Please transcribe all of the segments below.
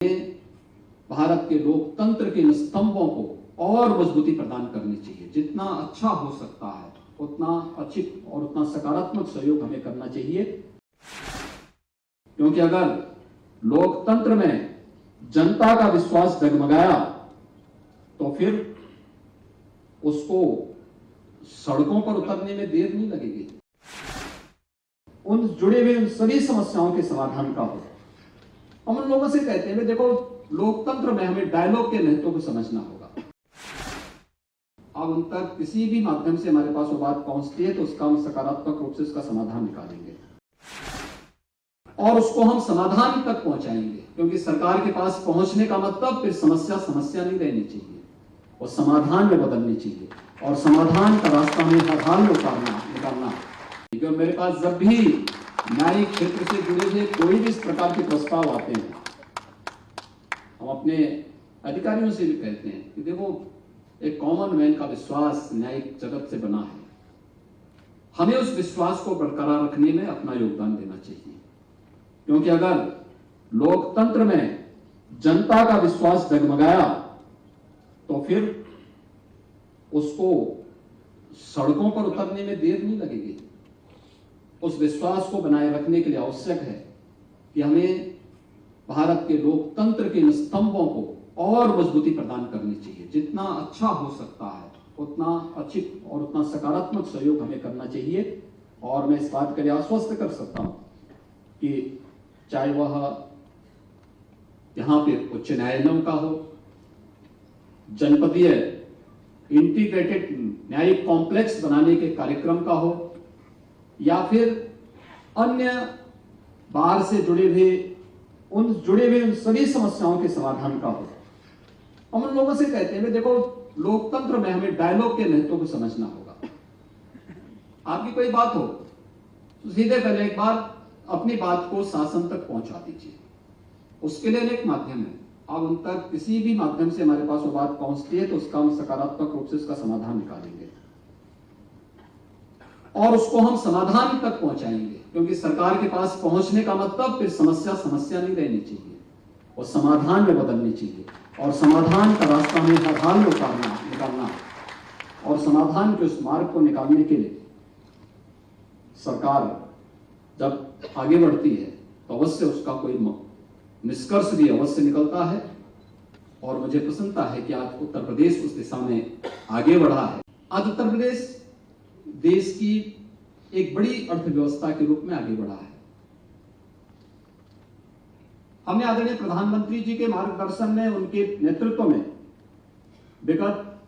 भारत के लोकतंत्र के इन स्तंभों को और मजबूती प्रदान करनी चाहिए। जितना अच्छा हो सकता है उतना अच्छी और उतना सकारात्मक सहयोग हमें करना चाहिए, क्योंकि अगर लोकतंत्र में जनता का विश्वास डगमगाया तो फिर उसको सड़कों पर उतरने में देर नहीं लगेगी। उन जुड़े हुए उन सभी समस्याओं के समाधान का हो। हम उन लोगों से कहते हैं, देखो लोकतंत्र में हमें डायलॉग के महत्व को समझना होगा। अब उन तक किसी भी माध्यम से हमारे पास वो बात पहुंचती है तो उसका हम सकारात्मक रूप से उसका समाधान निकालेंगे और उसको हम समाधान तक पहुंचाएंगे, क्योंकि सरकार के पास पहुंचने का मतलब फिर समस्या नहीं रहनी चाहिए और समाधान में बदलनी चाहिए और समाधान का रास्ता हमें हर हाल में निकालना। क्योंकि मेरे पास जब भी न्यायिक क्षेत्र से जुड़े हुए कोई भी इस प्रकार के प्रस्ताव आते हैं, हम अपने अधिकारियों से भी कहते हैं कि देखो एक कॉमन मैन का विश्वास न्यायिक जगत से बना है, हमें उस विश्वास को बरकरार रखने में अपना योगदान देना चाहिए। क्योंकि अगर लोकतंत्र में जनता का विश्वास डगमगाया तो फिर उसको सड़कों पर उतरने में देर नहीं लगेगी। उस विश्वास को बनाए रखने के लिए आवश्यक है कि हमें भारत के लोकतंत्र के इन स्तंभों को और मजबूती प्रदान करनी चाहिए। जितना अच्छा हो सकता है उतना अच्छी और उतना सकारात्मक सहयोग हमें करना चाहिए। और मैं इस बात के लिए आश्वस्त कर सकता हूं कि चाहे वह यहां पे उच्च न्यायालयों का हो, जनपदीय इंटीग्रेटेड न्यायिक कॉम्प्लेक्स बनाने के कार्यक्रम का हो, या फिर अन्य बाहर से जुड़े हुए उन सभी समस्याओं के समाधान का हो। हम उन लोगों से कहते हैं, देखो लोकतंत्र में हमें डायलॉग के महत्व को समझना होगा। आपकी कोई बात हो तो सीधे पहले एक बार अपनी बात को शासन तक पहुंचा दीजिए। उसके लिए अनेक माध्यम है। अब उन तक किसी भी माध्यम से हमारे पास वो बात पहुंचती है तो उसका हम सकारात्मक रूप से उसका समाधान निकालेंगे और उसको हम समाधान तक पहुंचाएंगे, क्योंकि सरकार के पास पहुंचने का मतलब फिर समस्या नहीं रहनी चाहिए और समाधान में बदलनी चाहिए और समाधान का रास्ता हमें हर हाल में निकालना और समाधान के उस मार्ग को निकालने के लिए सरकार जब आगे बढ़ती है तो अवश्य उसका कोई निष्कर्ष भी अवश्य निकलता है। और मुझे प्रसन्नता है कि आज उत्तर प्रदेश उस दिशा में आगे बढ़ा है। आज उत्तर प्रदेश देश की एक बड़ी अर्थव्यवस्था के रूप में आगे बढ़ा है। हमने आदरणीय प्रधानमंत्री जी के मार्गदर्शन में, उनके नेतृत्व में विगत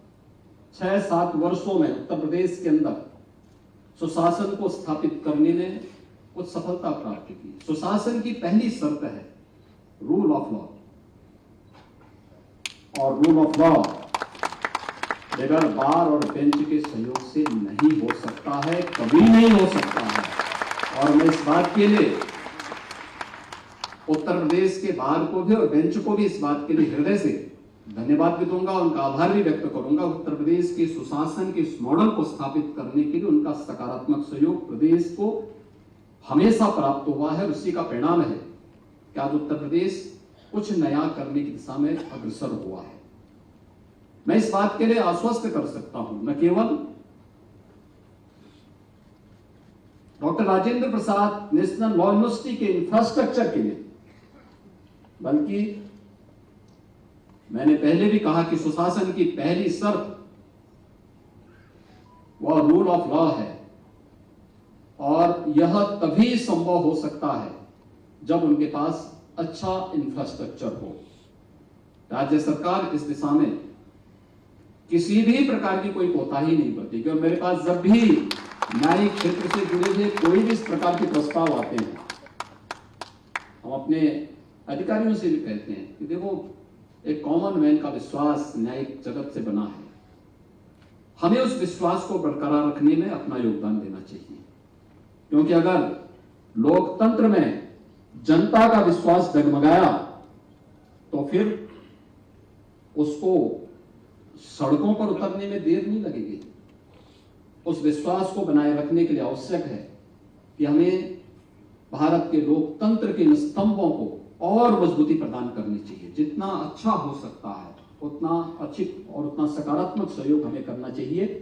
6-7 वर्षों में उत्तर प्रदेश के अंदर सुशासन को स्थापित करने में कुछ सफलता प्राप्त की। सुशासन की पहली शर्त है रूल ऑफ लॉ, और रूल ऑफ लॉ बगैर बार और बेंच के सहयोग से नहीं हो सकता है, कभी नहीं हो सकता है। और मैं इस बात के लिए उत्तर प्रदेश के बार को भी और बेंच को भी इस बात के लिए हृदय से धन्यवाद भी दूंगा, उनका आभार भी व्यक्त करूंगा। उत्तर प्रदेश के सुशासन के इस मॉडल को स्थापित करने के लिए उनका सकारात्मक सहयोग प्रदेश को हमेशा प्राप्त हुआ है। उसी का परिणाम है कि आज उत्तर प्रदेश कुछ नया करने की दिशा में अग्रसर हुआ है। मैं इस बात के लिए आश्वस्त कर सकता हूं, न केवल doctor Rajendra Prasad national law university के इंफ्रास्ट्रक्चर के लिए, बल्कि मैंने पहले भी कहा कि सुशासन की पहली शर्त वह रूल ऑफ लॉ है, और यह तभी संभव हो सकता है जब उनके पास अच्छा इंफ्रास्ट्रक्चर हो। राज्य सरकार इस दिशा में किसी भी प्रकार की कोई कोताही नहीं बरती, क्योंकि मेरे पास जब भी न्यायिक क्षेत्र से जुड़े हुए कोई भी इस प्रकार के प्रस्ताव आते हैं, हम अपने अधिकारियों से भी कहते हैं कि देखो एक कॉमन मैन का विश्वास न्यायिक जगत से बना है, हमें उस विश्वास को बरकरार रखने में अपना योगदान देना चाहिए। क्योंकि अगर लोकतंत्र में जनता का विश्वास डगमगाया तो फिर उसको सड़कों पर उतरने में देर नहीं लगेगी। उस विश्वास को बनाए रखने के लिए आवश्यक है कि हमें भारत के लोकतंत्र के इन स्तंभों को और मजबूती प्रदान करनी चाहिए। जितना अच्छा हो सकता है उतना अच्छी और उतना सकारात्मक सहयोग हमें करना चाहिए।